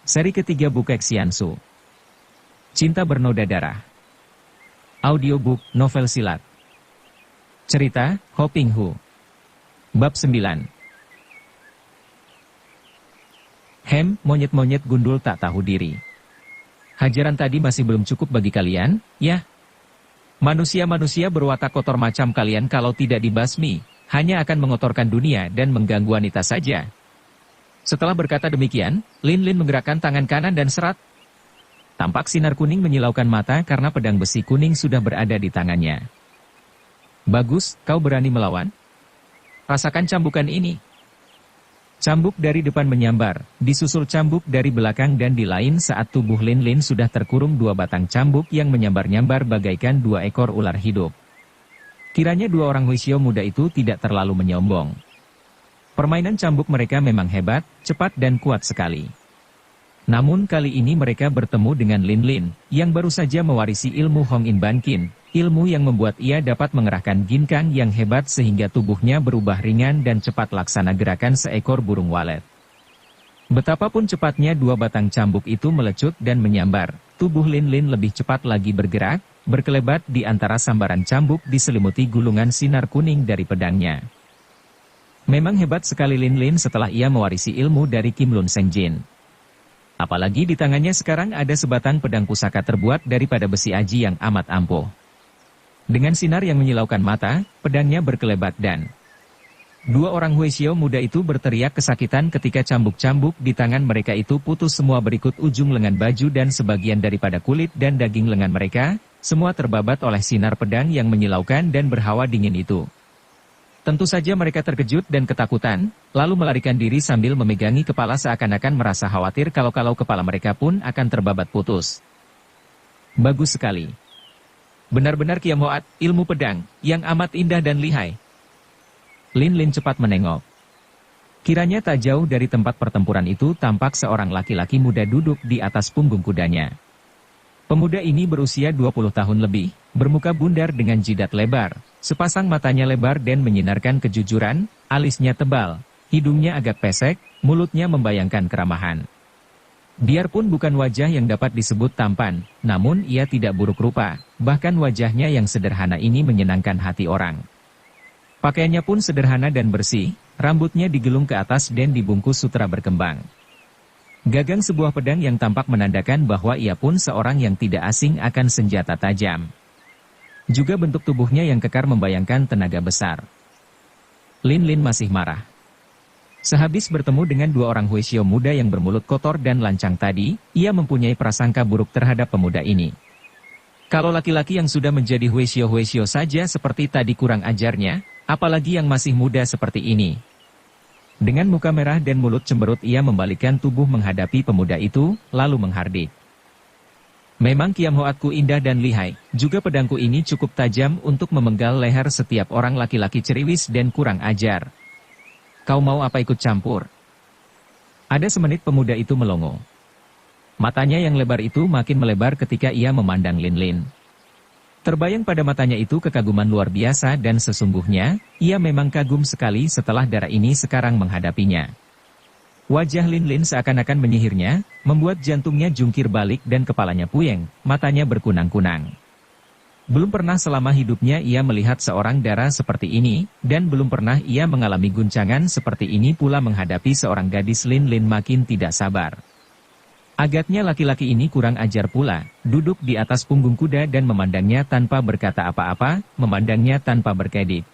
Seri ketiga buku Xiansu. Cinta Bernoda Darah. Audiobook, novel silat. Cerita, Ho Ping Hu. Bab 9. Monyet-monyet gundul tak tahu diri. Hajaran tadi masih belum cukup bagi kalian, ya? Manusia-manusia berwatak kotor macam kalian kalau tidak dibasmi, hanya akan mengotorkan dunia dan mengganggu wanita saja. Setelah berkata demikian, Lin Lin menggerakkan tangan kanan dan serat. Tampak sinar kuning menyilaukan mata karena pedang besi kuning sudah berada di tangannya. Bagus, kau berani melawan? Rasakan cambukan ini. Cambuk dari depan menyambar, disusul cambuk dari belakang dan di lain saat tubuh Lin Lin sudah terkurung dua batang cambuk yang menyambar-nyambar bagaikan dua ekor ular hidup. Kiranya dua orang Huishio muda itu tidak terlalu menyombong. Permainan cambuk mereka memang hebat, cepat dan kuat sekali. Namun kali ini mereka bertemu dengan Lin Lin, yang baru saja mewarisi ilmu Hong In Ban Qin, ilmu yang membuat ia dapat mengerahkan ginkang yang hebat sehingga tubuhnya berubah ringan dan cepat laksana gerakan seekor burung walet. Betapapun cepatnya dua batang cambuk itu melecut dan menyambar, tubuh Lin Lin lebih cepat lagi bergerak, berkelebat di antara sambaran cambuk diselimuti gulungan sinar kuning dari pedangnya. Memang hebat sekali Lin Lin setelah ia mewarisi ilmu dari Kim Lun Seng Jin. Apalagi di tangannya sekarang ada sebatang pedang pusaka terbuat daripada besi aji yang amat ampuh. Dengan sinar yang menyilaukan mata, pedangnya berkelebat dan dua orang Huishio muda itu berteriak kesakitan ketika cambuk-cambuk di tangan mereka itu putus semua berikut ujung lengan baju dan sebagian daripada kulit dan daging lengan mereka, semua terbabat oleh sinar pedang yang menyilaukan dan berhawa dingin itu. Tentu saja mereka terkejut dan ketakutan, lalu melarikan diri sambil memegangi kepala seakan-akan merasa khawatir kalau kepala mereka pun akan terbabat putus. Bagus sekali. Benar-benar Kiam Hoat, ilmu pedang, yang amat indah dan lihai. Lin Lin cepat menengok. Kiranya tak jauh dari tempat pertempuran itu tampak seorang laki-laki muda duduk di atas punggung kudanya. Pemuda ini berusia 20 tahun lebih, bermuka bundar dengan jidat lebar, sepasang matanya lebar dan menyinarkan kejujuran, alisnya tebal, hidungnya agak pesek, mulutnya membayangkan keramahan. Biarpun bukan wajah yang dapat disebut tampan, namun ia tidak buruk rupa, bahkan wajahnya yang sederhana ini menyenangkan hati orang. Pakaiannya pun sederhana dan bersih, rambutnya digelung ke atas dan dibungkus sutra berkembang. Gagang sebuah pedang yang tampak menandakan bahwa ia pun seorang yang tidak asing akan senjata tajam. Juga bentuk tubuhnya yang kekar membayangkan tenaga besar. Lin Lin masih marah. Sehabis bertemu dengan dua orang Huishio muda yang bermulut kotor dan lancang tadi, ia mempunyai prasangka buruk terhadap pemuda ini. Kalau laki-laki yang sudah menjadi Huishio saja seperti tadi kurang ajarnya, apalagi yang masih muda seperti ini. Dengan muka merah dan mulut cemberut ia membalikkan tubuh menghadapi pemuda itu, lalu menghardik. Memang Kiam Hoatku indah dan lihai, juga pedangku ini cukup tajam untuk memenggal leher setiap orang laki-laki ceriwis dan kurang ajar. Kau mau apa ikut campur? Ada semenit pemuda itu melongo. Matanya yang lebar itu makin melebar ketika ia memandang Lin Lin. Terbayang pada matanya itu kekaguman luar biasa dan sesungguhnya, ia memang kagum sekali setelah darah ini sekarang menghadapinya. Wajah Lin Lin seakan-akan menyihirnya, membuat jantungnya jungkir balik dan kepalanya puyeng, matanya berkunang-kunang. Belum pernah selama hidupnya ia melihat seorang dara seperti ini, dan belum pernah ia mengalami guncangan seperti ini pula menghadapi seorang gadis. Lin Lin makin tidak sabar. Agaknya laki-laki ini kurang ajar pula, duduk di atas punggung kuda dan memandangnya tanpa berkata apa-apa, memandangnya tanpa berkedip.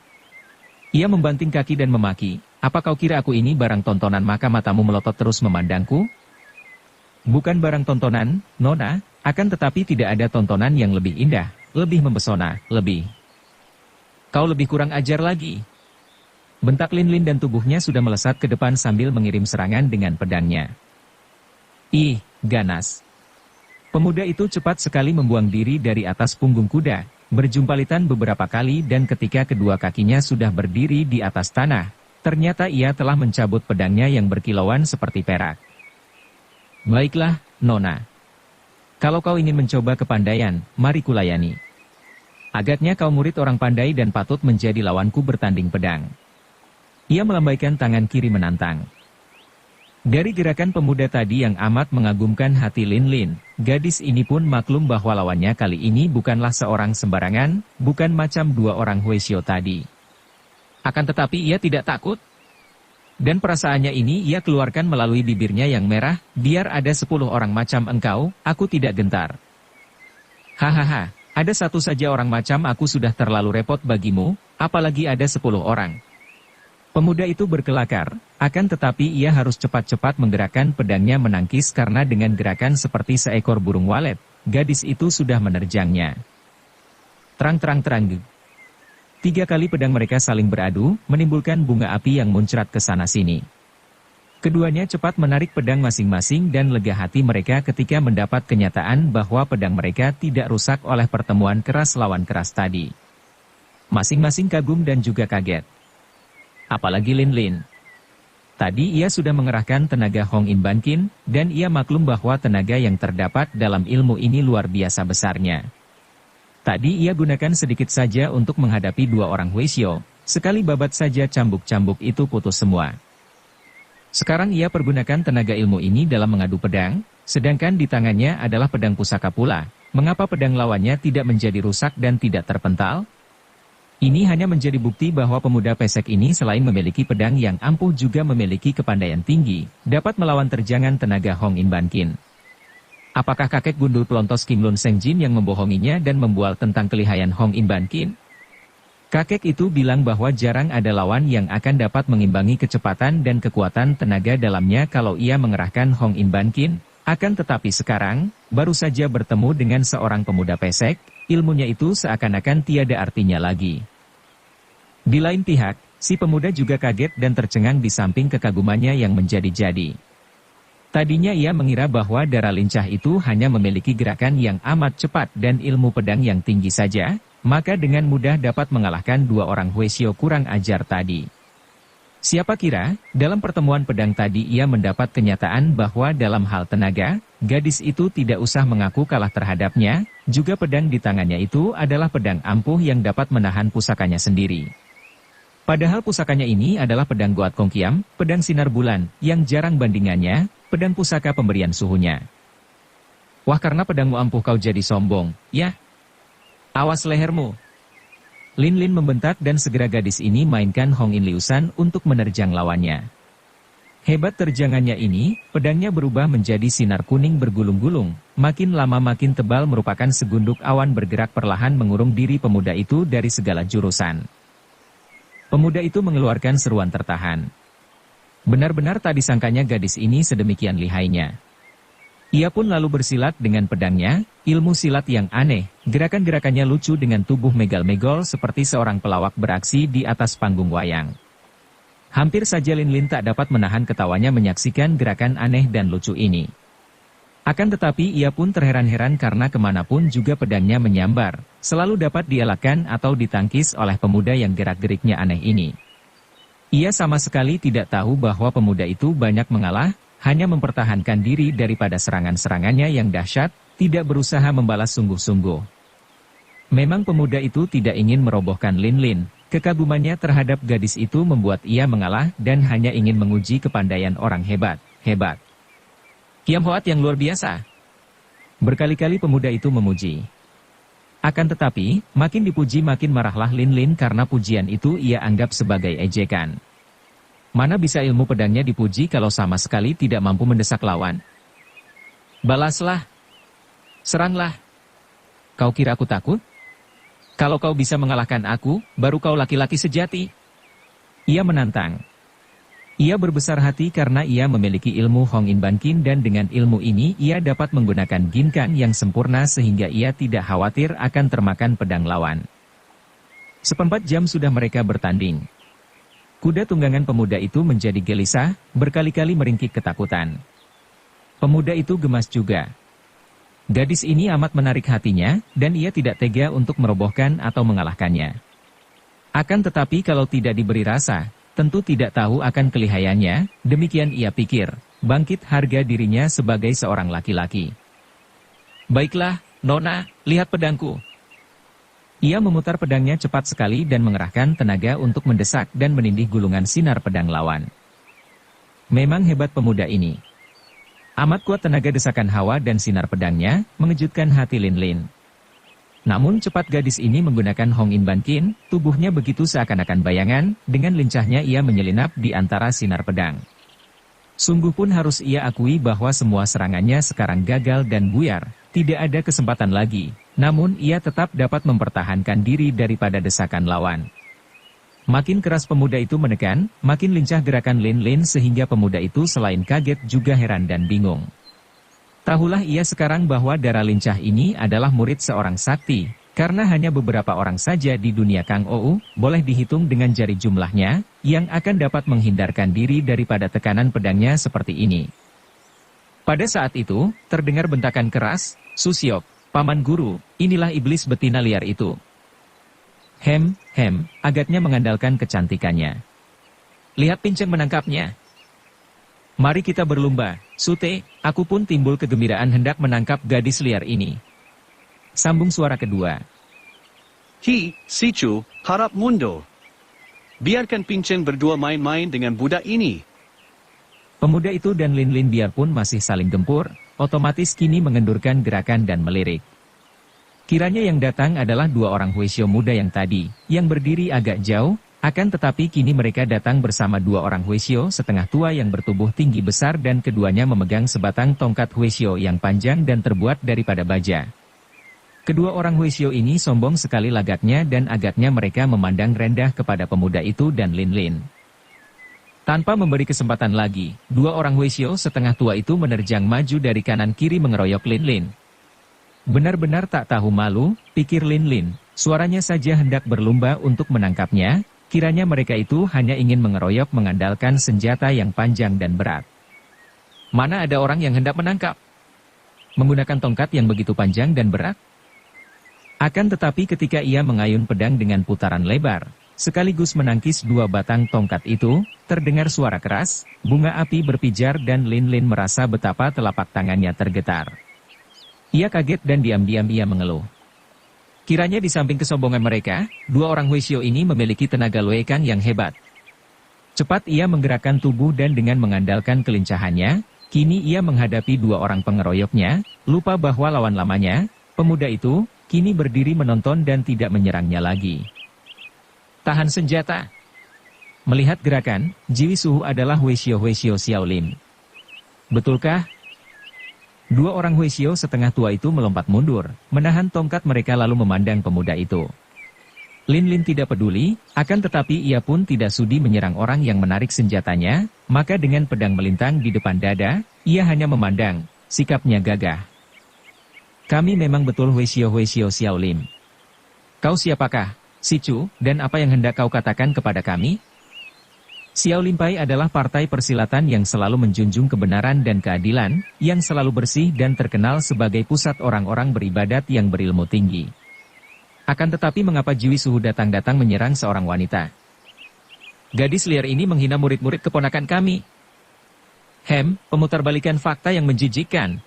Ia membanting kaki dan memaki, apa kau kira aku ini barang tontonan maka matamu melotot terus memandangku? Bukan barang tontonan, Nona, akan tetapi tidak ada tontonan yang lebih indah, lebih mempesona, lebih. Kau lebih kurang ajar lagi. Bentak Lin Lin dan tubuhnya sudah melesat ke depan sambil mengirim serangan dengan pedangnya. Ih, ganas. Pemuda itu cepat sekali membuang diri dari atas punggung kuda, berjumpalitan beberapa kali dan ketika kedua kakinya sudah berdiri di atas tanah, ternyata ia telah mencabut pedangnya yang berkilauan seperti perak. Baiklah, Nona. Kalau kau ingin mencoba kepandaian, mari kulayani. Agaknya kau murid orang pandai dan patut menjadi lawanku bertanding pedang. Ia melambaikan tangan kiri menantang. Dari gerakan pemuda tadi yang amat mengagumkan hati Linlin, gadis ini pun maklum bahwa lawannya kali ini bukanlah seorang sembarangan, bukan macam dua orang Huesyo tadi. Akan tetapi ia tidak takut. Dan perasaannya ini ia keluarkan melalui bibirnya yang merah, biar ada 10 orang macam engkau, aku tidak gentar. Hahaha, ada satu saja orang macam aku sudah terlalu repot bagimu, apalagi ada 10 orang. Pemuda itu berkelakar, akan tetapi ia harus cepat-cepat menggerakkan pedangnya menangkis karena dengan gerakan seperti seekor burung walet, gadis itu sudah menerjangnya. Terang-terang-terang. 3 kali pedang mereka saling beradu, menimbulkan bunga api yang muncrat ke sana-sini. Keduanya cepat menarik pedang masing-masing dan lega hati mereka ketika mendapat kenyataan bahwa pedang mereka tidak rusak oleh pertemuan keras lawan keras tadi. Masing-masing kagum dan juga kaget. Apalagi Linlin. Tadi ia sudah mengerahkan tenaga Hong In Bankin, dan ia maklum bahwa tenaga yang terdapat dalam ilmu ini luar biasa besarnya. Tadi ia gunakan sedikit saja untuk menghadapi 2 orang Huesyo, sekali babat saja cambuk-cambuk itu putus semua. Sekarang ia pergunakan tenaga ilmu ini dalam mengadu pedang, sedangkan di tangannya adalah pedang pusaka pula. Mengapa pedang lawannya tidak menjadi rusak dan tidak terpental? Ini hanya menjadi bukti bahwa pemuda pesek ini selain memiliki pedang yang ampuh juga memiliki kepandaian tinggi, dapat melawan terjangan tenaga Hong In Bankin. Apakah kakek gundul pelontos Kim Lun Seng Jin yang membohonginya dan membual tentang kelihayan Hong In Bankin? Kakek itu bilang bahwa jarang ada lawan yang akan dapat mengimbangi kecepatan dan kekuatan tenaga dalamnya kalau ia mengerahkan Hong In Bankin. Akan tetapi sekarang, baru saja bertemu dengan seorang pemuda pesek, ilmunya itu seakan-akan tiada artinya lagi. Di lain pihak, si pemuda juga kaget dan tercengang di samping kekagumannya yang menjadi-jadi. Tadinya ia mengira bahwa darah lincah itu hanya memiliki gerakan yang amat cepat dan ilmu pedang yang tinggi saja, maka dengan mudah dapat mengalahkan 2 orang Huesyo kurang ajar tadi. Siapa kira, dalam pertemuan pedang tadi ia mendapat kenyataan bahwa dalam hal tenaga, gadis itu tidak usah mengaku kalah terhadapnya, juga pedang di tangannya itu adalah pedang ampuh yang dapat menahan pusakanya sendiri. Padahal pusakanya ini adalah pedang Goat Kong Kiam, pedang sinar bulan, yang jarang bandingannya, pedang pusaka pemberian suhunya. Wah, karena pedangmu ampuh kau jadi sombong, ya? Awas lehermu. Linlin membentak dan segera gadis ini mainkan Hong In Liusan untuk menerjang lawannya. Hebat terjangannya ini, pedangnya berubah menjadi sinar kuning bergulung-gulung, makin lama makin tebal merupakan segunduk awan bergerak perlahan mengurung diri pemuda itu dari segala jurusan. Pemuda itu mengeluarkan seruan tertahan. Benar-benar tak disangkanya gadis ini sedemikian lihainya. Ia pun lalu bersilat dengan pedangnya, ilmu silat yang aneh, gerakan-gerakannya lucu dengan tubuh megal-megol seperti seorang pelawak beraksi di atas panggung wayang. Hampir saja Linlin tak dapat menahan ketawanya menyaksikan gerakan aneh dan lucu ini. Akan tetapi ia pun terheran-heran karena kemanapun juga pedangnya menyambar, selalu dapat dielakkan atau ditangkis oleh pemuda yang gerak-geriknya aneh ini. Ia sama sekali tidak tahu bahwa pemuda itu banyak mengalah, hanya mempertahankan diri daripada serangan-serangannya yang dahsyat, tidak berusaha membalas sungguh-sungguh. Memang pemuda itu tidak ingin merobohkan Linlin, kekagumannya terhadap gadis itu membuat ia mengalah dan hanya ingin menguji kepandaian orang hebat. Kiam Hoat yang luar biasa. Berkali-kali pemuda itu memuji. Akan tetapi, makin dipuji makin marahlah Linlin karena pujian itu ia anggap sebagai ejekan. Mana bisa ilmu pedangnya dipuji kalau sama sekali tidak mampu mendesak lawan? Balaslah. Seranglah. Kau kira aku takut? Kalau kau bisa mengalahkan aku, baru kau laki-laki sejati. Ia menantang. Ia berbesar hati karena ia memiliki ilmu Hong In Bankin dan dengan ilmu ini ia dapat menggunakan ginkang yang sempurna sehingga ia tidak khawatir akan termakan pedang lawan. 4 jam sudah mereka bertanding. Kuda tunggangan pemuda itu menjadi gelisah, berkali-kali meringkik ketakutan. Pemuda itu gemas juga. Gadis ini amat menarik hatinya, dan ia tidak tega untuk merobohkan atau mengalahkannya. Akan tetapi kalau tidak diberi rasa, tentu tidak tahu akan kelihayannya, demikian ia pikir, bangkit harga dirinya sebagai seorang laki-laki. Baiklah, Nona, lihat pedangku. Ia memutar pedangnya cepat sekali dan mengerahkan tenaga untuk mendesak dan menindih gulungan sinar pedang lawan. Memang hebat pemuda ini. Amat kuat tenaga desakan hawa dan sinar pedangnya, mengejutkan hati Lin Lin. Namun cepat gadis ini menggunakan Hong In Ban Kin, tubuhnya begitu seakan-akan bayangan, dengan lincahnya ia menyelinap di antara sinar pedang. Sungguh pun harus ia akui bahwa semua serangannya sekarang gagal dan buyar, tidak ada kesempatan lagi, namun ia tetap dapat mempertahankan diri daripada desakan lawan. Makin keras pemuda itu menekan, makin lincah gerakan Lin Lin sehingga pemuda itu selain kaget juga heran dan bingung. Tahulah ia sekarang bahwa darah lincah ini adalah murid seorang sakti, karena hanya beberapa orang saja di dunia Kang Ou, boleh dihitung dengan jari jumlahnya, yang akan dapat menghindarkan diri daripada tekanan pedangnya seperti ini. Pada saat itu, terdengar bentakan keras, "Susiok, paman guru, inilah iblis betina liar itu." Agaknya mengandalkan kecantikannya. Lihat Pinceng menangkapnya. Mari kita berlomba, Sute, aku pun timbul kegembiraan hendak menangkap gadis liar ini. Sambung suara kedua. Sicu, harap mundur. Biarkan Pinceng berdua main-main dengan budak ini. Pemuda itu dan Lin Lin biarpun masih saling gempur, otomatis kini mengendurkan gerakan dan melirik. Kiranya yang datang adalah dua orang Huisyo muda yang tadi, yang berdiri agak jauh, akan tetapi kini mereka datang bersama dua orang Huisyo setengah tua yang bertubuh tinggi besar dan keduanya memegang sebatang tongkat Huisyo yang panjang dan terbuat daripada baja. Kedua orang Huisyo ini sombong sekali lagaknya dan agaknya mereka memandang rendah kepada pemuda itu dan Lin Lin. Tanpa memberi kesempatan lagi, dua orang Huisyo setengah tua itu menerjang maju dari kanan kiri mengeroyok Lin Lin. Benar-benar tak tahu malu, pikir Lin Lin, suaranya saja hendak berlomba untuk menangkapnya, kiranya mereka itu hanya ingin mengeroyok mengandalkan senjata yang panjang dan berat. Mana ada orang yang hendak menangkap? Menggunakan tongkat yang begitu panjang dan berat? Akan tetapi ketika ia mengayun pedang dengan putaran lebar, sekaligus menangkis dua batang tongkat itu, terdengar suara keras, bunga api berpijar dan Lin Lin merasa betapa telapak tangannya tergetar. Ia kaget dan diam-diam ia mengeluh. Kiranya di samping kesombongan mereka, dua orang Huisyo ini memiliki tenaga luekan yang hebat. Cepat ia menggerakkan tubuh dan dengan mengandalkan kelincahannya, kini ia menghadapi dua orang pengeroyoknya, lupa bahwa lawan lamanya, pemuda itu, kini berdiri menonton dan tidak menyerangnya lagi. Tahan senjata. Melihat gerakan, Jiwi Suhu adalah Huisyo Xiao Lim. Betulkah? Dua orang Huisyo setengah tua itu melompat mundur, menahan tongkat mereka lalu memandang pemuda itu. Lin Lin tidak peduli, akan tetapi ia pun tidak sudi menyerang orang yang menarik senjatanya, maka dengan pedang melintang di depan dada, ia hanya memandang, sikapnya gagah. Kami memang betul Huisyo Xiao Lim. Kau siapakah, Sicu, dan apa yang hendak kau katakan kepada kami? Xiao Limpai adalah partai persilatan yang selalu menjunjung kebenaran dan keadilan, yang selalu bersih dan terkenal sebagai pusat orang-orang beribadat yang berilmu tinggi. Akan tetapi mengapa Jiwi Suhu datang-datang menyerang seorang wanita? Gadis liar ini menghina murid-murid keponakan kami. Pemutarbalikan fakta yang menjijikkan.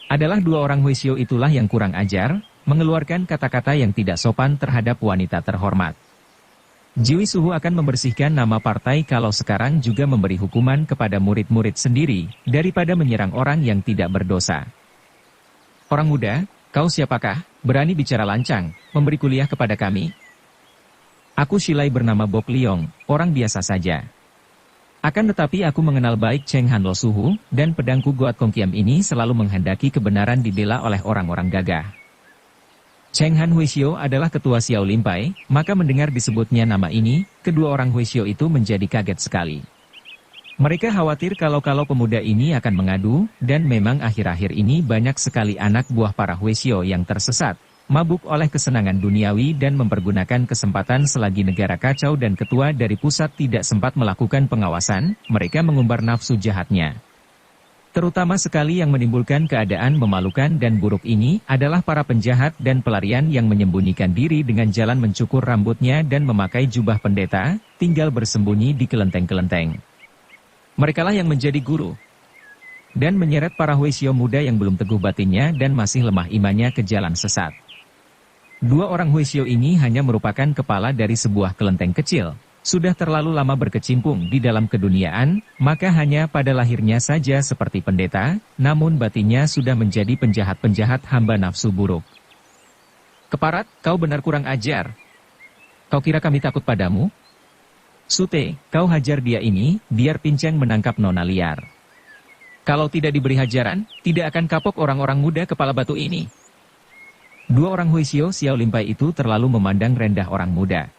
Adalah dua orang Huisyo itulah yang kurang ajar, mengeluarkan kata-kata yang tidak sopan terhadap wanita terhormat. Jiwi Suhu akan membersihkan nama partai kalau sekarang juga memberi hukuman kepada murid-murid sendiri, daripada menyerang orang yang tidak berdosa. Orang muda, kau siapakah, berani bicara lancang, memberi kuliah kepada kami? Aku Shilai bernama Bok Liong, orang biasa saja. Akan tetapi aku mengenal baik Cheng Han Lo Suhu, dan pedangku Goat Kong Kiam ini selalu menghendaki kebenaran dibela oleh orang-orang gagah. Cheng Han Huisyo adalah ketua Xiao Limpai, maka mendengar disebutnya nama ini, kedua orang Huisyo itu menjadi kaget sekali. Mereka khawatir kalau pemuda ini akan mengadu, dan memang akhir-akhir ini banyak sekali anak buah para Huisyo yang tersesat, mabuk oleh kesenangan duniawi dan mempergunakan kesempatan selagi negara kacau dan ketua dari pusat tidak sempat melakukan pengawasan, mereka mengumbar nafsu jahatnya. Terutama sekali yang menimbulkan keadaan memalukan dan buruk ini adalah para penjahat dan pelarian yang menyembunyikan diri dengan jalan mencukur rambutnya dan memakai jubah pendeta, tinggal bersembunyi di kelenteng-kelenteng. Merekalah yang menjadi guru dan menyeret para Huisyo muda yang belum teguh batinnya dan masih lemah imannya ke jalan sesat. Dua orang Huisyo ini hanya merupakan kepala dari sebuah kelenteng kecil. Sudah terlalu lama berkecimpung di dalam keduniaan, maka hanya pada lahirnya saja seperti pendeta, namun batinnya sudah menjadi penjahat-penjahat hamba nafsu buruk. Keparat, kau benar kurang ajar. Kau kira kami takut padamu? Sute, kau hajar dia ini, biar Pinceng menangkap nona liar. Kalau tidak diberi hajaran, tidak akan kapok orang-orang muda kepala batu ini. Dua orang Huisio Xiao Limpai itu terlalu memandang rendah orang muda.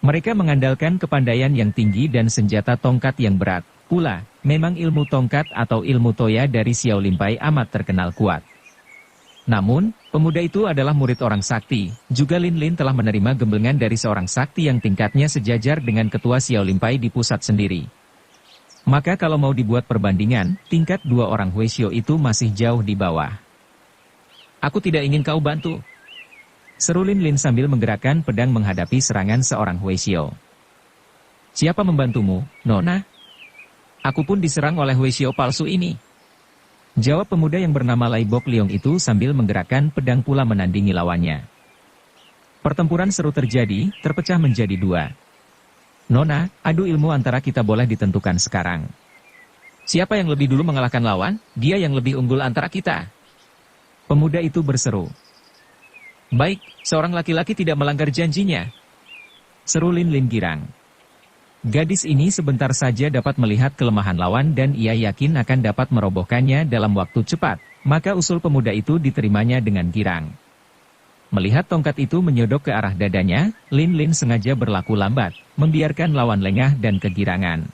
Mereka mengandalkan kepandaian yang tinggi dan senjata tongkat yang berat. Pula, memang ilmu tongkat atau ilmu toya dari Xiao Limpai amat terkenal kuat. Namun, pemuda itu adalah murid orang sakti. Juga Lin Lin telah menerima gemblengan dari seorang sakti yang tingkatnya sejajar dengan ketua Xiao Limpai di pusat sendiri. Maka kalau mau dibuat perbandingan, tingkat dua orang Huisio itu masih jauh di bawah. Aku tidak ingin kau bantu. Seru Lin Lin sambil menggerakkan pedang menghadapi serangan seorang Huisio. Siapa membantumu, Nona? Aku pun diserang oleh Huisio palsu ini. Jawab pemuda yang bernama Lai Bok Liong itu sambil menggerakkan pedang pula menandingi lawannya. Pertempuran seru terjadi, terpecah menjadi dua. Nona, adu ilmu antara kita boleh ditentukan sekarang. Siapa yang lebih dulu mengalahkan lawan, dia yang lebih unggul antara kita. Pemuda itu berseru. Baik, seorang laki-laki tidak melanggar janjinya. Seru Lin Lin girang. Gadis ini sebentar saja dapat melihat kelemahan lawan dan ia yakin akan dapat merobohkannya dalam waktu cepat, maka usul pemuda itu diterimanya dengan girang. Melihat tongkat itu menyodok ke arah dadanya, Lin Lin sengaja berlaku lambat, membiarkan lawan lengah dan kegirangan.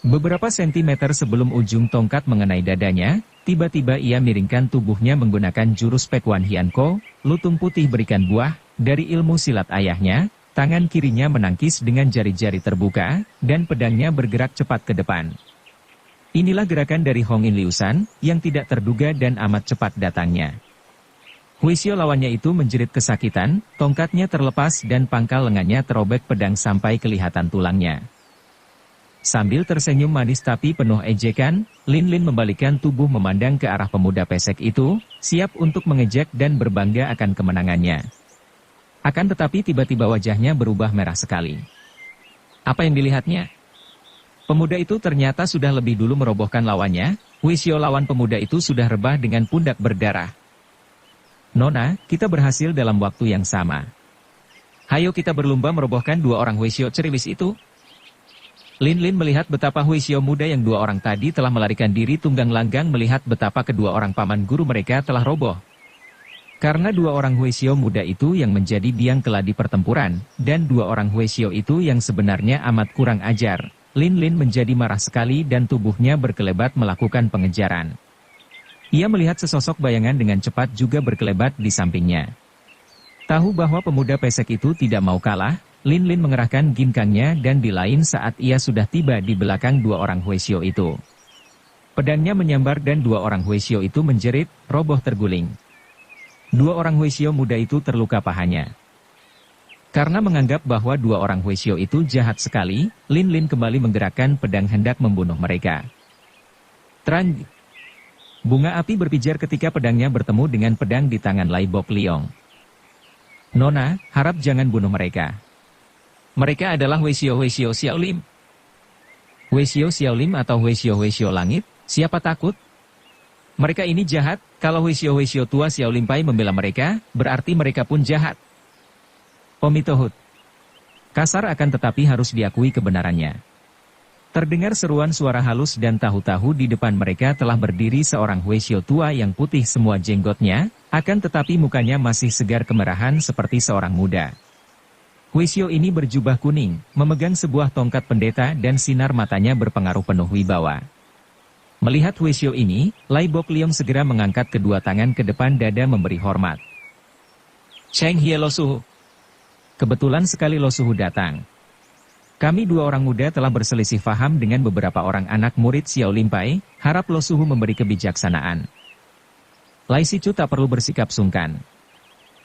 Beberapa sentimeter sebelum ujung tongkat mengenai dadanya, tiba-tiba ia miringkan tubuhnya menggunakan jurus Pekuan Hianko, lutung putih berikan buah, dari ilmu silat ayahnya, tangan kirinya menangkis dengan jari-jari terbuka, dan pedangnya bergerak cepat ke depan. Inilah gerakan dari Hong In Liusan, yang tidak terduga dan amat cepat datangnya. Huisio lawannya itu menjerit kesakitan, tongkatnya terlepas dan pangkal lengannya terobek pedang sampai kelihatan tulangnya. Sambil tersenyum manis tapi penuh ejekan, Lin Lin membalikkan tubuh memandang ke arah pemuda pesek itu, siap untuk mengejek dan berbangga akan kemenangannya. Akan tetapi tiba-tiba wajahnya berubah merah sekali. Apa yang dilihatnya? Pemuda itu ternyata sudah lebih dulu merobohkan lawannya, Huisio lawan pemuda itu sudah rebah dengan pundak berdarah. Nona, kita berhasil dalam waktu yang sama. Hayo kita berlomba merobohkan dua orang Huisio ceriwis itu. Lin Lin melihat betapa Huisio muda yang dua orang tadi telah melarikan diri tunggang langgang melihat betapa kedua orang paman guru mereka telah roboh. Karena dua orang Huisio muda itu yang menjadi biang keladi pertempuran, dan dua orang Huisio itu yang sebenarnya amat kurang ajar, Lin Lin menjadi marah sekali dan tubuhnya berkelebat melakukan pengejaran. Ia melihat sesosok bayangan dengan cepat juga berkelebat di sampingnya. Tahu bahwa pemuda pesek itu tidak mau kalah, Lin Lin mengerahkan ginkangnya dan di lain saat ia sudah tiba di belakang dua orang Huisio itu. Pedangnya menyambar dan dua orang Huisio itu menjerit, roboh terguling. Dua orang Huisio muda itu terluka pahanya. Karena menganggap bahwa dua orang Huisio itu jahat sekali, Lin Lin kembali menggerakkan pedang hendak membunuh mereka. Trang! Bunga api berpijar ketika pedangnya bertemu dengan pedang di tangan Lai Bok Liong. Nona, harap jangan bunuh mereka. Mereka adalah Huisio Xiao Lim. Huisio Xiao Lim atau Huisio Langit, siapa takut? Mereka ini jahat, kalau Huisio tua Xiao Limpai membela mereka, berarti mereka pun jahat. Omitohut. Kasar akan tetapi harus diakui kebenarannya. Terdengar seruan suara halus dan tahu-tahu di depan mereka telah berdiri seorang Huisio tua yang putih semua jenggotnya, akan tetapi mukanya masih segar kemerahan seperti seorang muda. Huisio ini berjubah kuning, memegang sebuah tongkat pendeta dan sinar matanya berpengaruh penuh wibawa. Melihat Huisio ini, Lai Bok Liong segera mengangkat kedua tangan ke depan dada memberi hormat. Cheng Hie Lo Suhu. Kebetulan sekali Lo Suhu datang. Kami dua orang muda telah berselisih faham dengan beberapa orang anak murid Xiao Limpai, harap Lo Suhu memberi kebijaksanaan. Lai Sicu tak perlu bersikap sungkan.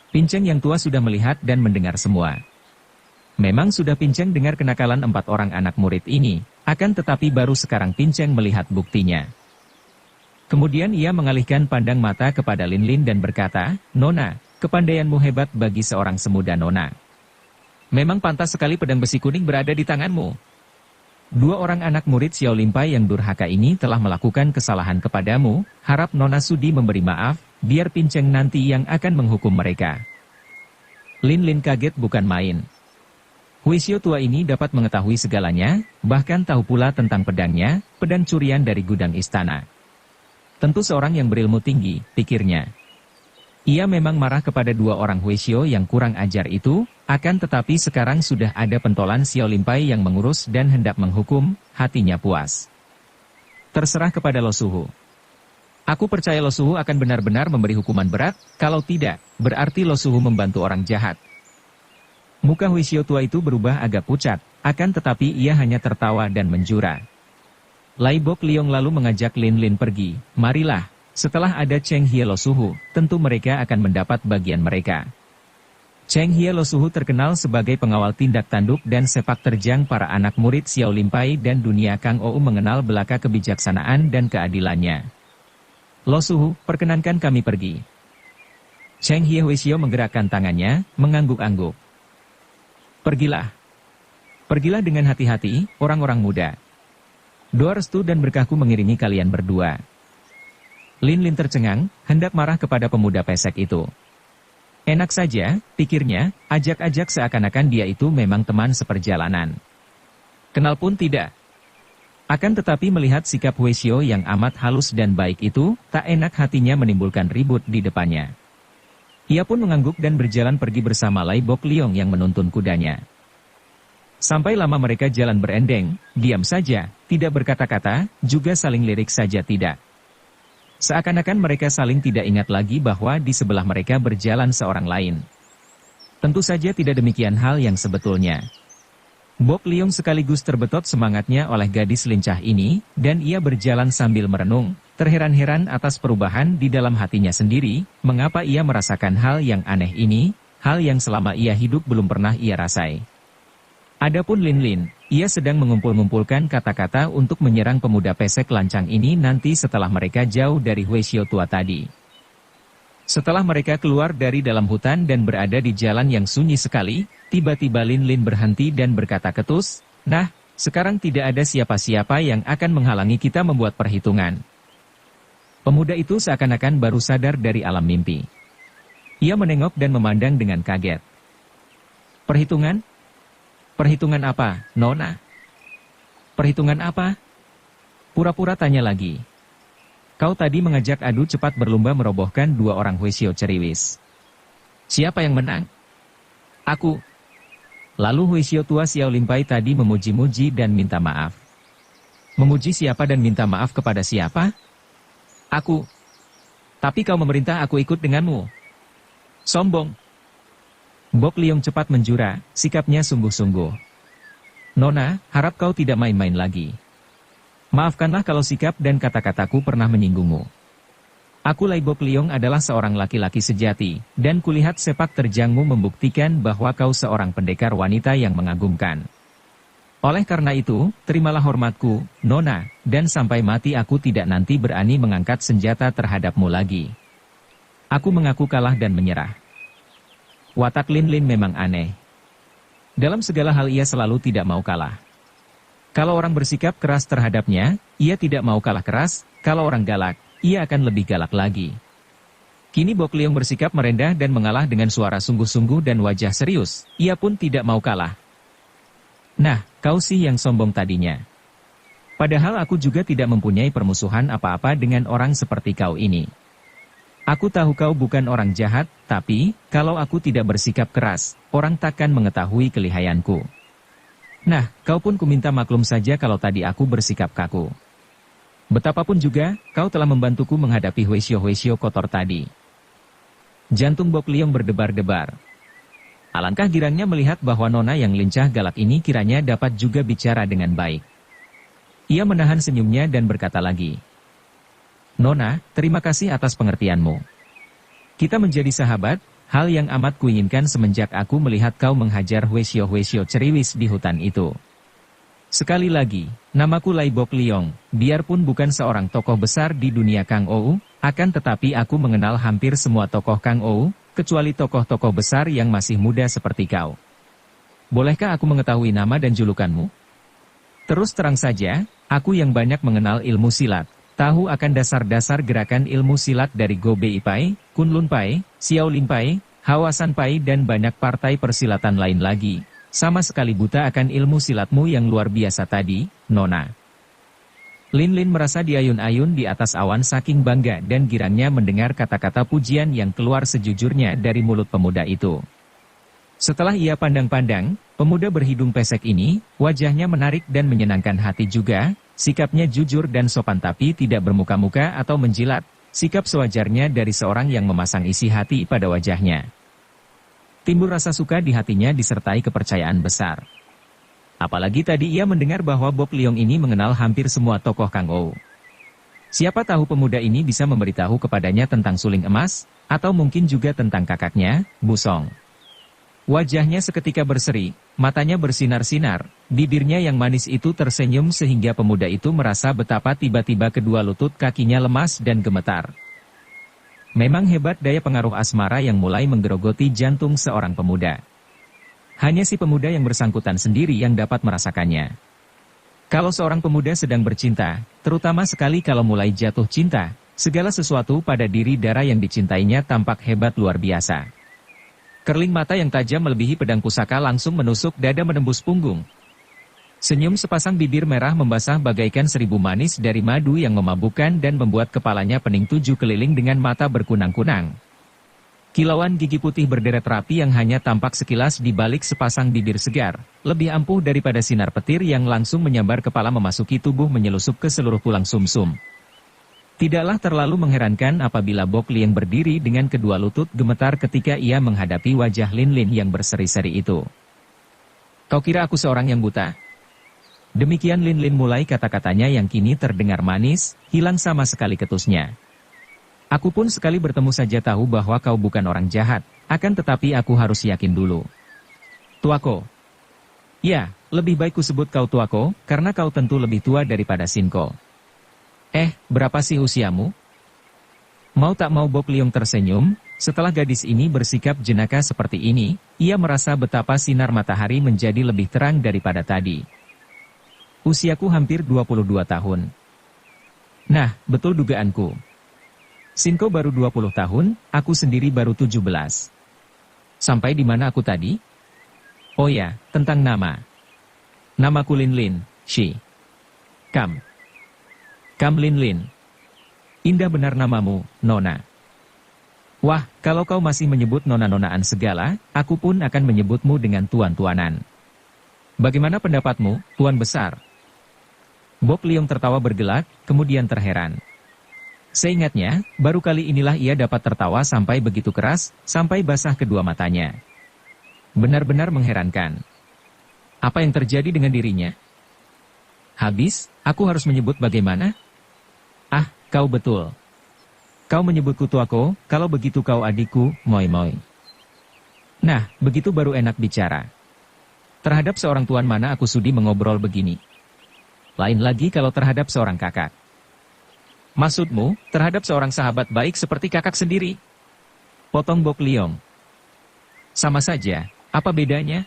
Pinceng yang tua sudah melihat dan mendengar semua. Memang sudah Pinceng dengar kenakalan 4 orang anak murid ini, akan tetapi baru sekarang Pinceng melihat buktinya. Kemudian ia mengalihkan pandang mata kepada Lin Lin dan berkata, Nona, kepandaianmu hebat bagi seorang semuda Nona. Memang pantas sekali pedang besi kuning berada di tanganmu. Dua orang anak murid Xiao Limpai yang durhaka ini telah melakukan kesalahan kepadamu, harap Nona sudi memberi maaf, biar Pinceng nanti yang akan menghukum mereka. Lin Lin kaget bukan main. Huisio tua ini dapat mengetahui segalanya, bahkan tahu pula tentang pedangnya, pedang curian dari gudang istana. Tentu seorang yang berilmu tinggi, pikirnya. Ia memang marah kepada dua orang Huisio yang kurang ajar itu, akan tetapi sekarang sudah ada pentolan Xiao Limpai yang mengurus dan hendak menghukum, hatinya puas. Terserah kepada Lo Suhu. Aku percaya Lo Suhu akan benar-benar memberi hukuman berat, kalau tidak, berarti Lo Suhu membantu orang jahat. Muka Huisio tua itu berubah agak pucat, akan tetapi ia hanya tertawa dan menjura. Lai Bok Liong lalu mengajak Lin Lin pergi, marilah, setelah ada Cheng Hie Lo Suhu, tentu mereka akan mendapat bagian mereka. Cheng Hie Lo Suhu terkenal sebagai pengawal tindak tanduk dan sepak terjang para anak murid Xiao Limpai dan dunia Kang Ou mengenal belaka kebijaksanaan dan keadilannya. Lo Suhu, perkenankan kami pergi. Cheng Hie Huisio menggerakkan tangannya, mengangguk-angguk. Pergilah. Pergilah dengan hati-hati, orang-orang muda. Doa restu dan berkahku mengiringi kalian berdua. Lin Lin tercengang, hendak marah kepada pemuda pesek itu. Enak saja, pikirnya, ajak-ajak seakan-akan dia itu memang teman seperjalanan. Kenal pun tidak. Akan tetapi melihat sikap Huisio yang amat halus dan baik itu, tak enak hatinya menimbulkan ribut di depannya. Ia pun mengangguk dan berjalan pergi bersama Lai Bok Liong yang menuntun kudanya. Sampai lama mereka jalan berendeng, diam saja, tidak berkata-kata, juga saling lirik saja tidak. Seakan-akan mereka saling tidak ingat lagi bahwa di sebelah mereka berjalan seorang lain. Tentu saja tidak demikian hal yang sebetulnya. Bok Liong sekaligus terbetot semangatnya oleh gadis lincah ini, dan ia berjalan sambil merenung, terheran-heran atas perubahan di dalam hatinya sendiri, mengapa ia merasakan hal yang aneh ini, hal yang selama ia hidup belum pernah ia rasai. Adapun Lin Lin, ia sedang mengumpul-ngumpulkan kata-kata untuk menyerang pemuda pesek lancang ini nanti setelah mereka jauh dari Huisio tua tadi. Setelah mereka keluar dari dalam hutan dan berada di jalan yang sunyi sekali, tiba-tiba Lin Lin berhenti dan berkata ketus, "Nah, sekarang tidak ada siapa-siapa yang akan menghalangi kita membuat perhitungan." Pemuda itu seakan-akan baru sadar dari alam mimpi. Ia menengok dan memandang dengan kaget. "Perhitungan? Perhitungan apa, Nona? Perhitungan apa?" Pura-pura tanya lagi. "Kau tadi mengajak adu cepat berlomba merobohkan dua orang Huisio ceriwis. Siapa yang menang?" "Aku." Lalu Huisio tua Xiao Limpai tadi memuji-muji dan minta maaf. "Memuji siapa dan minta maaf kepada siapa?" "Aku." "Tapi kau memerintah aku ikut denganmu." "Sombong." Bok Liong cepat menjura, sikapnya sungguh-sungguh. "Nona, harap kau tidak main-main lagi. Maafkanlah kalau sikap dan kata-kataku pernah menyinggungmu. Aku Lai Bok Liong adalah seorang laki-laki sejati, dan kulihat sepak terjangmu membuktikan bahwa kau seorang pendekar wanita yang mengagumkan. Oleh karena itu, terimalah hormatku, Nona, dan sampai mati aku tidak nanti berani mengangkat senjata terhadapmu lagi." Aku mengaku kalah dan menyerah. Watak Lin Lin memang aneh. Dalam segala hal ia selalu tidak mau kalah. Kalau orang bersikap keras terhadapnya, ia tidak mau kalah keras, kalau orang galak, ia akan lebih galak lagi. Kini Bok Liong bersikap merendah dan mengalah dengan suara sungguh-sungguh dan wajah serius, ia pun tidak mau kalah. "Nah, kau sih yang sombong tadinya. Padahal aku juga tidak mempunyai permusuhan apa-apa dengan orang seperti kau ini. Aku tahu kau bukan orang jahat, tapi, kalau aku tidak bersikap keras, orang takkan mengetahui kelihayanku. Nah, kau pun kuminta maklum saja kalau tadi aku bersikap kaku. Betapapun juga, kau telah membantuku menghadapi Huisio-Huisio kotor tadi." Jantung Bok Liong berdebar-debar. Alangkah girangnya melihat bahwa Nona yang lincah galak ini kiranya dapat juga bicara dengan baik. Ia menahan senyumnya dan berkata lagi, "Nona, terima kasih atas pengertianmu. Kita menjadi sahabat, hal yang amat kuinginkan semenjak aku melihat kau menghajar Huisio-Huisio ceriwis di hutan itu. Sekali lagi, namaku Lai Bok Liong, biarpun bukan seorang tokoh besar di dunia Kang Ou, akan tetapi aku mengenal hampir semua tokoh Kang Ou, kecuali tokoh-tokoh besar yang masih muda seperti kau. bolehkah aku mengetahui nama dan julukanmu? Terus terang saja, aku yang banyak mengenal ilmu silat, tahu akan dasar-dasar gerakan ilmu silat dari Go Bei Pai, Kunlun Pai, Xiao Lin Pai, Hawasan Pai dan banyak partai persilatan lain lagi. Sama sekali buta akan ilmu silatmu yang luar biasa tadi, Nona. Lin Lin merasa diayun-ayun di atas awan saking bangga dan girangnya mendengar kata-kata pujian yang keluar sejujurnya dari mulut pemuda itu. Setelah ia pandang-pandang, pemuda berhidung pesek ini, wajahnya menarik dan menyenangkan hati juga, sikapnya jujur dan sopan tapi tidak bermuka-muka atau menjilat, sikap sewajarnya dari seorang yang memasang isi hati pada wajahnya. Timbul rasa suka di hatinya disertai kepercayaan besar. Apalagi tadi ia mendengar bahwa Bob Liong ini mengenal hampir semua tokoh Kangou. Siapa tahu pemuda ini bisa memberitahu kepadanya tentang suling emas, atau mungkin juga tentang kakaknya, Busong. Wajahnya seketika berseri, matanya bersinar-sinar, bibirnya yang manis itu tersenyum sehingga pemuda itu merasa betapa tiba-tiba kedua lutut kakinya lemas dan gemetar. Memang hebat daya pengaruh asmara yang mulai menggerogoti jantung seorang pemuda. Hanya si pemuda yang bersangkutan sendiri yang dapat merasakannya. Kalau seorang pemuda sedang bercinta, terutama sekali kalau mulai jatuh cinta, segala sesuatu pada diri darah yang dicintainya tampak hebat luar biasa. Kerling mata yang tajam melebihi pedang pusaka langsung menusuk dada menembus punggung. Senyum sepasang bibir merah membasah bagaikan 1000 manis dari madu yang memabukkan dan membuat kepalanya pening 7 keliling dengan mata berkunang-kunang. Kilauan gigi putih berderet rapi yang hanya tampak sekilas di balik sepasang bibir segar, lebih ampuh daripada sinar petir yang langsung menyambar kepala memasuki tubuh menyelusup ke seluruh tulang sumsum. Tidaklah terlalu mengherankan apabila Bok Liang berdiri dengan kedua lutut gemetar ketika ia menghadapi wajah Lin Lin yang berseri-seri itu. Kau kira aku seorang yang buta? Demikian Lin Lin mulai kata-katanya yang kini terdengar manis, hilang sama sekali ketusnya. Aku pun sekali bertemu saja tahu bahwa kau bukan orang jahat, akan tetapi aku harus yakin dulu. Tuako. Ya, lebih baik ku sebut kau Tuako, karena kau tentu lebih tua daripada Sinko. Berapa sih usiamu? Mau tak mau Bok Liong tersenyum, setelah gadis ini bersikap jenaka seperti ini, ia merasa betapa sinar matahari menjadi lebih terang daripada tadi. Usiaku hampir 22 tahun. Nah, betul dugaanku. Sinko baru 20 tahun, aku sendiri baru 17. Sampai di mana aku tadi? Oh ya, tentang nama. Namaku Lin Lin, Shi. Kam Lin Lin. Indah benar namamu, Nona. Wah, kalau kau masih menyebut nona-nonaan segala, aku pun akan menyebutmu dengan tuan-tuanan. Bagaimana pendapatmu, Tuan Besar? Bok Liong tertawa bergelak, kemudian terheran. Seingatnya, baru kali inilah ia dapat tertawa sampai begitu keras, sampai basah kedua matanya. Benar-benar mengherankan. Apa yang terjadi dengan dirinya? Habis, aku harus menyebut bagaimana? Kau betul. Kau menyebutku Tuako, kalau begitu kau adikku, Moi Moi. Nah, begitu baru enak bicara. Terhadap seorang tuan mana aku sudi mengobrol begini. Lain lagi kalau terhadap seorang kakak. Maksudmu, terhadap seorang sahabat baik seperti kakak sendiri? Potong Bok Liong. Sama saja, apa bedanya?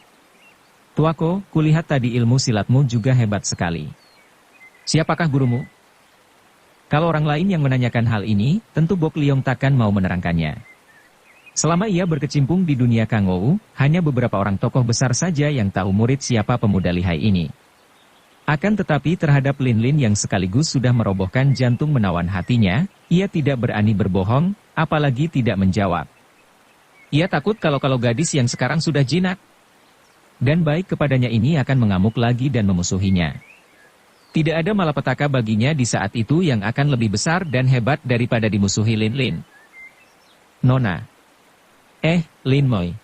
Tuako, kulihat tadi ilmu silatmu juga hebat sekali. Siapakah gurumu? Kalau orang lain yang menanyakan hal ini, tentu Bok Liong takkan mau menerangkannya. Selama ia berkecimpung di dunia Kangou, hanya beberapa orang tokoh besar saja yang tahu murid siapa pemuda lihai ini. Akan tetapi terhadap Lin Lin yang sekaligus sudah merobohkan jantung menawan hatinya, ia tidak berani berbohong, apalagi tidak menjawab. Ia takut kalau gadis yang sekarang sudah jinak. Dan baik kepadanya ini akan mengamuk lagi dan memusuhinya. Tidak ada malapetaka baginya di saat itu yang akan lebih besar dan hebat daripada dimusuhi Lin Lin. Nona. Lin Moi.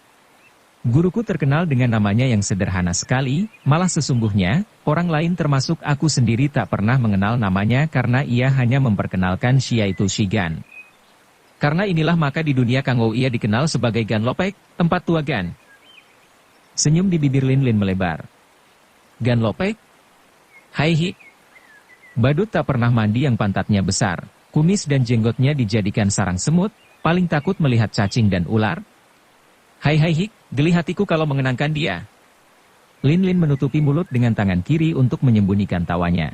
Guruku terkenal dengan namanya yang sederhana sekali, malah sesungguhnya, orang lain termasuk aku sendiri tak pernah mengenal namanya karena ia hanya memperkenalkan Shiaitu Shigan. Karena inilah maka di dunia Kangou ia dikenal sebagai Gan Lopek, tempat tua Gan. Senyum di bibir Lin Lin melebar. Gan Lopek? Hai hi. Badut tak pernah mandi yang pantatnya besar, kumis dan jenggotnya dijadikan sarang semut, paling takut melihat cacing dan ular. Hai hik, geli hatiku kalau mengenangkan dia. Lin Lin menutupi mulut dengan tangan kiri untuk menyembunyikan tawanya.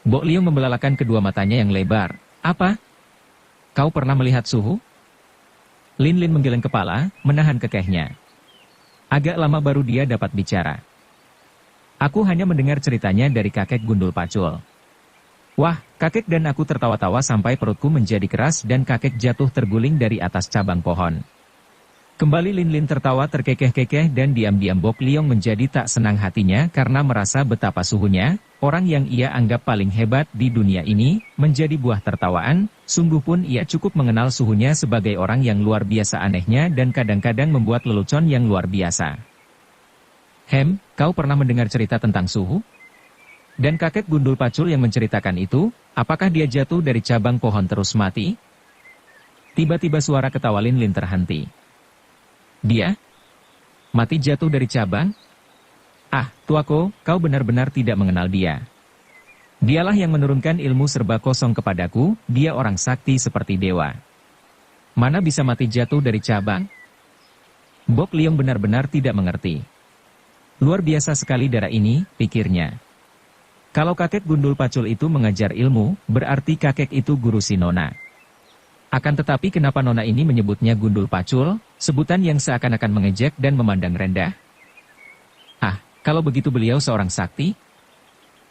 Bok Liong membelalakan kedua matanya yang lebar. Apa? Kau pernah melihat suhu? Lin Lin menggeleng kepala, menahan kekehnya. Agak lama baru dia dapat bicara. Aku hanya mendengar ceritanya dari kakek gundul pacul. Wah, kakek dan aku tertawa-tawa sampai perutku menjadi keras dan kakek jatuh terguling dari atas cabang pohon. Kembali Lin Lin tertawa terkekeh-kekeh dan diam-diam Bok Liong menjadi tak senang hatinya karena merasa betapa suhunya, orang yang ia anggap paling hebat di dunia ini, menjadi buah tertawaan, sungguh pun ia cukup mengenal suhunya sebagai orang yang luar biasa anehnya dan kadang-kadang membuat lelucon yang luar biasa. Kau pernah mendengar cerita tentang suhu? Dan kakek gundul pacul yang menceritakan itu, apakah dia jatuh dari cabang pohon terus mati? Tiba-tiba suara ketawa Lin Lin terhenti. Dia? Mati jatuh dari cabang? Ah, tuaku, kau benar-benar tidak mengenal dia. Dialah yang menurunkan ilmu serba kosong kepadaku, dia orang sakti seperti dewa. Mana bisa mati jatuh dari cabang? Bok Liong benar-benar tidak mengerti. Luar biasa sekali darah ini, pikirnya. Kalau kakek gundul pacul itu mengajar ilmu, berarti kakek itu guru si Nona. Akan tetapi kenapa Nona ini menyebutnya gundul pacul, sebutan yang seakan-akan mengejek dan memandang rendah? Ah, kalau begitu beliau seorang sakti?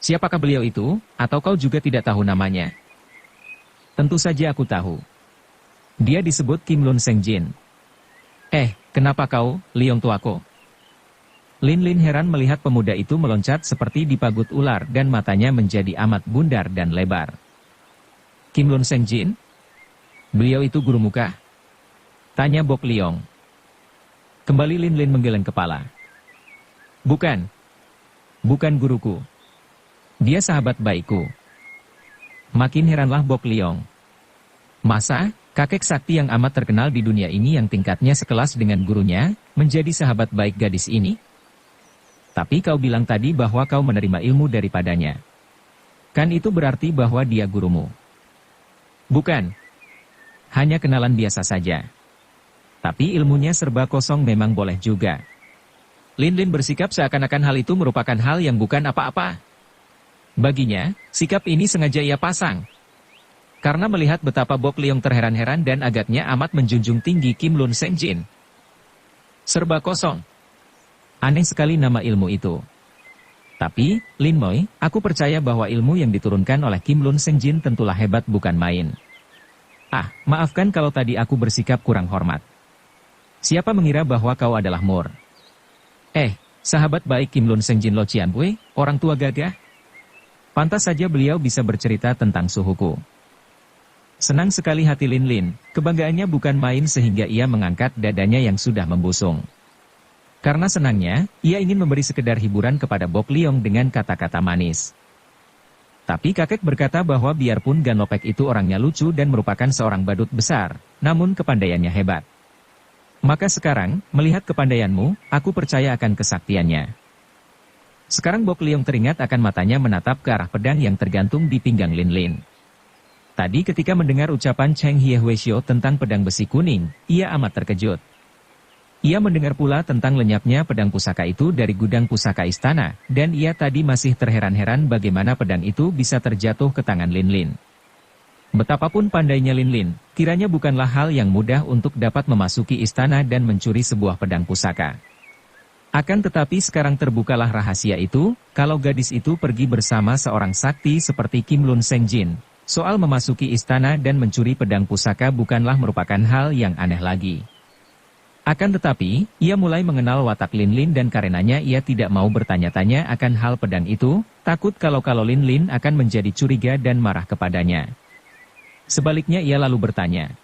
Siapakah beliau itu, atau kau juga tidak tahu namanya? Tentu saja aku tahu. Dia disebut Kim Lun Seng Jin. Kenapa kau, Liong tuaku? Lin Lin heran melihat pemuda itu meloncat seperti dipagut ular dan matanya menjadi amat bundar dan lebar. Kim Lun Seng Jin? Beliau itu guru muka? Tanya Bok Liong. Kembali Lin Lin menggeleng kepala. Bukan. Bukan guruku. Dia sahabat baikku. Makin heranlah Bok Liong. Masa, kakek sakti yang amat terkenal di dunia ini yang tingkatnya sekelas dengan gurunya, menjadi sahabat baik gadis ini? Tapi kau bilang tadi bahwa kau menerima ilmu daripadanya. Kan itu berarti bahwa dia gurumu? Bukan. Hanya kenalan biasa saja. Tapi ilmunya serba kosong memang boleh juga. Lin Lin bersikap seakan-akan hal itu merupakan hal yang bukan apa-apa. Baginya, sikap ini sengaja ia pasang. Karena melihat betapa Bok Liong terheran-heran dan agaknya amat menjunjung tinggi Kim Lun Seng Jin. Serba kosong. Aneh sekali nama ilmu itu. Tapi, Lin Moi, aku percaya bahwa ilmu yang diturunkan oleh Kim Lun Seng Jin tentulah hebat bukan main. Ah, maafkan kalau tadi aku bersikap kurang hormat. Siapa mengira bahwa kau adalah Mur? Sahabat baik Kim Lun Seng Jin Lo Cian Bui, orang tua gagah. Pantas saja beliau bisa bercerita tentang suhuku. Senang sekali hati Lin Lin, kebanggaannya bukan main sehingga ia mengangkat dadanya yang sudah membusung. Karena senangnya, ia ingin memberi sekedar hiburan kepada Bok Liong dengan kata-kata manis. Tapi kakek berkata bahwa biarpun Ganlopek itu orangnya lucu dan merupakan seorang badut besar, namun kepandaiannya hebat. Maka sekarang, melihat kepandaianmu, aku percaya akan kesaktiannya. Sekarang Bok Liong teringat akan matanya menatap ke arah pedang yang tergantung di pinggang Lin Lin. Tadi ketika mendengar ucapan Cheng Hie Hueshio tentang pedang besi kuning, ia amat terkejut. Ia mendengar pula tentang lenyapnya pedang pusaka itu dari gudang pusaka istana, dan ia tadi masih terheran-heran bagaimana pedang itu bisa terjatuh ke tangan Lin Lin. Betapapun pandainya Lin Lin, kiranya bukanlah hal yang mudah untuk dapat memasuki istana dan mencuri sebuah pedang pusaka. Akan tetapi sekarang terbukalah rahasia itu, kalau gadis itu pergi bersama seorang sakti seperti Kim Lun Seng Jin, soal memasuki istana dan mencuri pedang pusaka bukanlah merupakan hal yang aneh lagi. Akan tetapi, ia mulai mengenal watak Lin Lin dan karenanya ia tidak mau bertanya-tanya akan hal pedang itu, takut kalau Lin Lin akan menjadi curiga dan marah kepadanya. Sebaliknya ia lalu bertanya,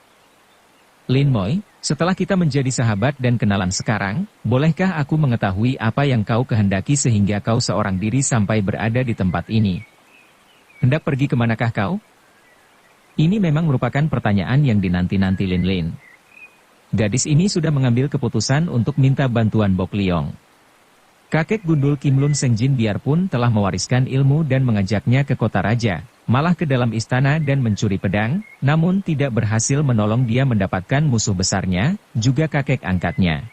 Lin Moi, setelah kita menjadi sahabat dan kenalan sekarang, bolehkah aku mengetahui apa yang kau kehendaki sehingga kau seorang diri sampai berada di tempat ini? Hendak pergi kemanakah kau? Ini memang merupakan pertanyaan yang dinanti-nanti Lin Lin. Gadis ini sudah mengambil keputusan untuk minta bantuan Bok Liong. Kakek gundul Kim Lun Seng Jin biarpun telah mewariskan ilmu dan mengajaknya ke kota raja, malah ke dalam istana dan mencuri pedang, namun tidak berhasil menolong dia mendapatkan musuh besarnya, juga kakek angkatnya.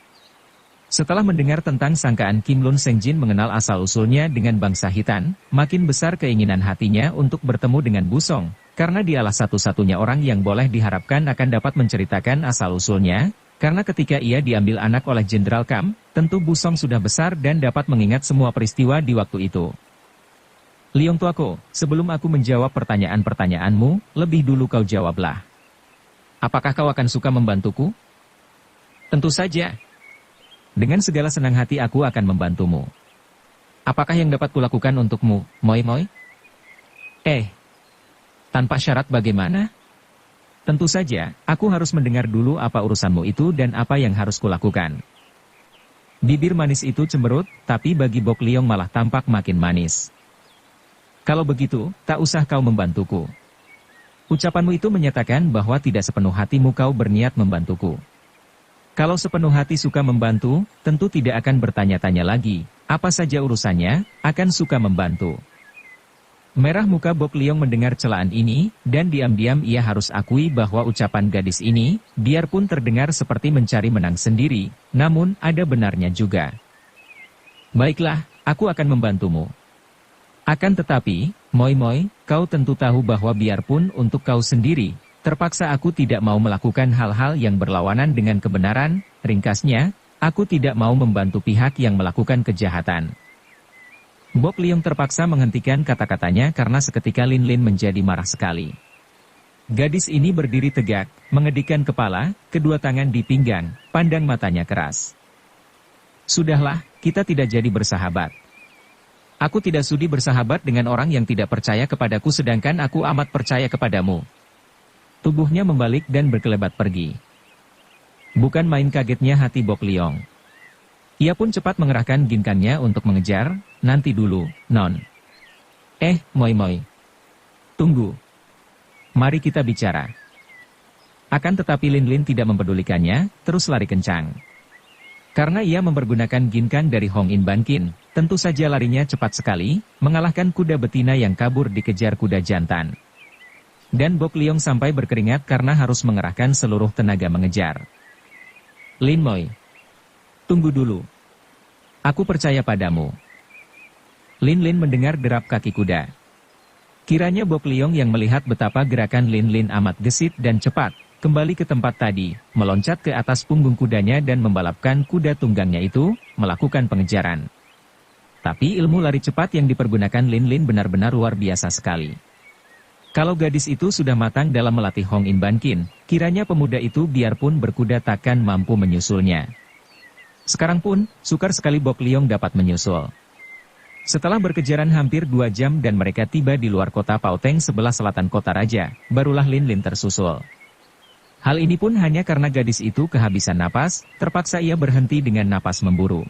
Setelah mendengar tentang sangkaan Kim Lun Sengjin mengenal asal-usulnya dengan bangsa Hitan, makin besar keinginan hatinya untuk bertemu dengan Busong, karena dialah satu-satunya orang yang boleh diharapkan akan dapat menceritakan asal-usulnya, karena ketika ia diambil anak oleh Jenderal Kam, tentu Busong sudah besar dan dapat mengingat semua peristiwa di waktu itu. Liong Tuako, sebelum aku menjawab pertanyaan-pertanyaanmu, lebih dulu kau jawablah. Apakah kau akan suka membantuku? Tentu saja. Dengan segala senang hati aku akan membantumu. Apakah yang dapat kulakukan untukmu, Moi Moi? Tanpa syarat bagaimana? Tentu saja, aku harus mendengar dulu apa urusanmu itu dan apa yang harus kulakukan. Bibir manis itu cemberut, tapi bagi Bok Liong malah tampak makin manis. Kalau begitu, tak usah kau membantuku. Ucapanmu itu menyatakan bahwa tidak sepenuh hatimu kau berniat membantuku. Kalau sepenuh hati suka membantu, tentu tidak akan bertanya-tanya lagi, apa saja urusannya, akan suka membantu. Merah muka Bok Liong mendengar celaan ini, dan diam-diam ia harus akui bahwa ucapan gadis ini, biarpun terdengar seperti mencari menang sendiri, namun ada benarnya juga. Baiklah, aku akan membantumu. Akan tetapi, Moi Moi, kau tentu tahu bahwa biarpun untuk kau sendiri, terpaksa aku tidak mau melakukan hal-hal yang berlawanan dengan kebenaran, ringkasnya, aku tidak mau membantu pihak yang melakukan kejahatan. Bok Liong terpaksa menghentikan kata-katanya karena seketika Lin Lin menjadi marah sekali. Gadis ini berdiri tegak, mengedikkan kepala, kedua tangan di pinggang, pandang matanya keras. Sudahlah, kita tidak jadi bersahabat. Aku tidak sudi bersahabat dengan orang yang tidak percaya kepadaku sedangkan aku amat percaya kepadamu. Tubuhnya membalik dan berkelebat pergi. Bukan main kagetnya hati Bok Liong. Ia pun cepat mengerahkan ginkannya untuk mengejar, nanti dulu, Non. Moi Moi. Tunggu. Mari kita bicara. Akan tetapi Lin Lin tidak mempedulikannya, terus lari kencang. Karena ia mempergunakan ginkan dari Hong In Ban Kin, tentu saja larinya cepat sekali, mengalahkan kuda betina yang kabur dikejar kuda jantan. Dan Bok Liong sampai berkeringat karena harus mengerahkan seluruh tenaga mengejar. Lin Moi. Tunggu dulu. Aku percaya padamu. Lin Lin mendengar derap kaki kuda. Kiranya Bok Liong yang melihat betapa gerakan Lin Lin amat gesit dan cepat, kembali ke tempat tadi, meloncat ke atas punggung kudanya dan membalapkan kuda tunggangnya itu, melakukan pengejaran. Tapi ilmu lari cepat yang dipergunakan Lin Lin benar-benar luar biasa sekali. Kalau gadis itu sudah matang dalam melatih Hong In Ban Kin, kiranya pemuda itu biarpun berkuda takkan mampu menyusulnya. Sekarang pun, sukar sekali Bok Liong dapat menyusul. Setelah berkejaran hampir 2 jam dan mereka tiba di luar kota Pauteng sebelah selatan kota raja, barulah Lin Lin tersusul. Hal ini pun hanya karena gadis itu kehabisan napas, terpaksa ia berhenti dengan napas memburu.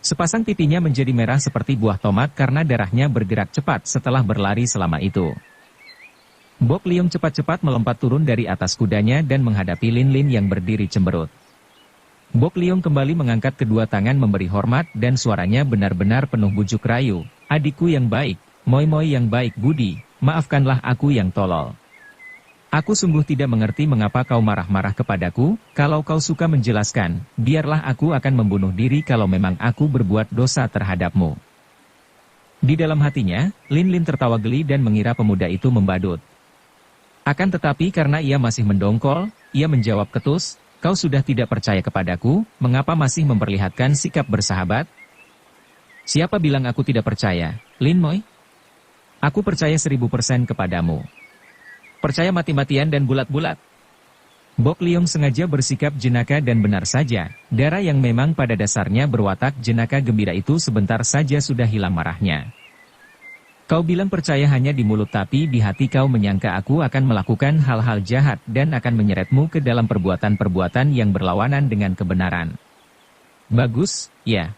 Sepasang pipinya menjadi merah seperti buah tomat karena darahnya bergerak cepat setelah berlari selama itu. Bok Liong cepat-cepat melompat turun dari atas kudanya dan menghadapi Lin Lin yang berdiri cemberut. Bok Liong kembali mengangkat kedua tangan memberi hormat dan suaranya benar-benar penuh bujuk rayu. Adikku yang baik, Moi Moi yang baik budi, maafkanlah aku yang tolol. Aku sungguh tidak mengerti mengapa kau marah-marah kepadaku, kalau kau suka menjelaskan, biarlah aku akan membunuh diri kalau memang aku berbuat dosa terhadapmu. Di dalam hatinya, Lin Lin tertawa geli dan mengira pemuda itu membadut. Akan tetapi karena ia masih mendongkol, ia menjawab ketus, kau sudah tidak percaya kepadaku, mengapa masih memperlihatkan sikap bersahabat? Siapa bilang aku tidak percaya, Lin Moi? Aku percaya 1000% kepadamu. Percaya mati-matian dan bulat-bulat. Bok Liong sengaja bersikap jenaka dan benar saja, darah yang memang pada dasarnya berwatak jenaka gembira itu sebentar saja sudah hilang marahnya. Kau bilang percaya hanya di mulut tapi di hati kau menyangka aku akan melakukan hal-hal jahat dan akan menyeretmu ke dalam perbuatan-perbuatan yang berlawanan dengan kebenaran. Bagus, ya.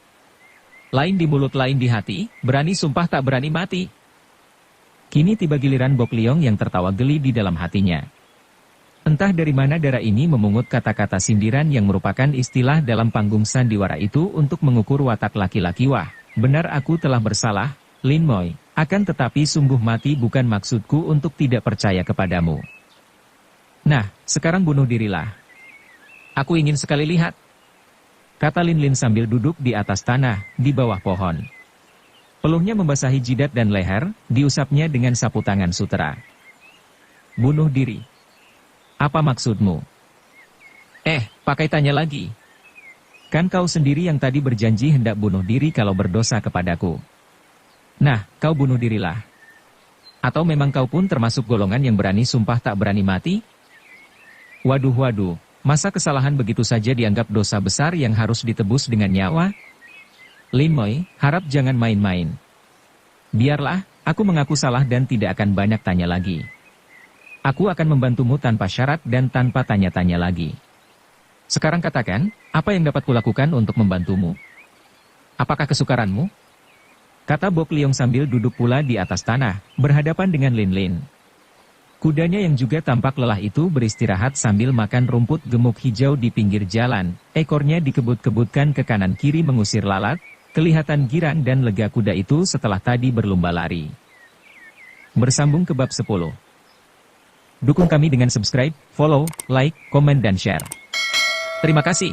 Lain di mulut lain di hati, berani sumpah tak berani mati. Kini tiba giliran Bok Liong yang tertawa geli di dalam hatinya. Entah dari mana darah ini memungut kata-kata sindiran yang merupakan istilah dalam panggung sandiwara itu untuk mengukur watak laki-laki. Wah, benar aku telah bersalah, Lin Moi. Akan tetapi sungguh mati bukan maksudku untuk tidak percaya kepadamu. Nah, sekarang bunuh dirilah. Aku ingin sekali lihat. kata Lin Lin sambil duduk di atas tanah, di bawah pohon. Peluhnya membasahi jidat dan leher, diusapnya dengan sapu tangan sutera. Bunuh diri. Apa maksudmu? Pakai tanya lagi. Kan kau sendiri yang tadi berjanji hendak bunuh diri kalau berdosa kepadaku. Nah, kau bunuh dirilah. Atau memang kau pun termasuk golongan yang berani sumpah tak berani mati? Waduh, masa kesalahan begitu saja dianggap dosa besar yang harus ditebus dengan nyawa? Lin Moi, harap jangan main-main. Biarlah, aku mengaku salah dan tidak akan banyak tanya lagi. Aku akan membantumu tanpa syarat dan tanpa tanya-tanya lagi. Sekarang katakan, apa yang dapat kulakukan untuk membantumu? Apakah kesukaranmu? Kata Bok Liong sambil duduk pula di atas tanah, berhadapan dengan Lin Lin. Kudanya yang juga tampak lelah itu beristirahat sambil makan rumput gemuk hijau di pinggir jalan, ekornya dikebut-kebutkan ke kanan kiri mengusir lalat, kelihatan girang dan lega kuda itu setelah tadi berlomba lari. Bersambung ke bab 10. Dukung kami dengan subscribe, follow, like, komen dan share. Terima kasih.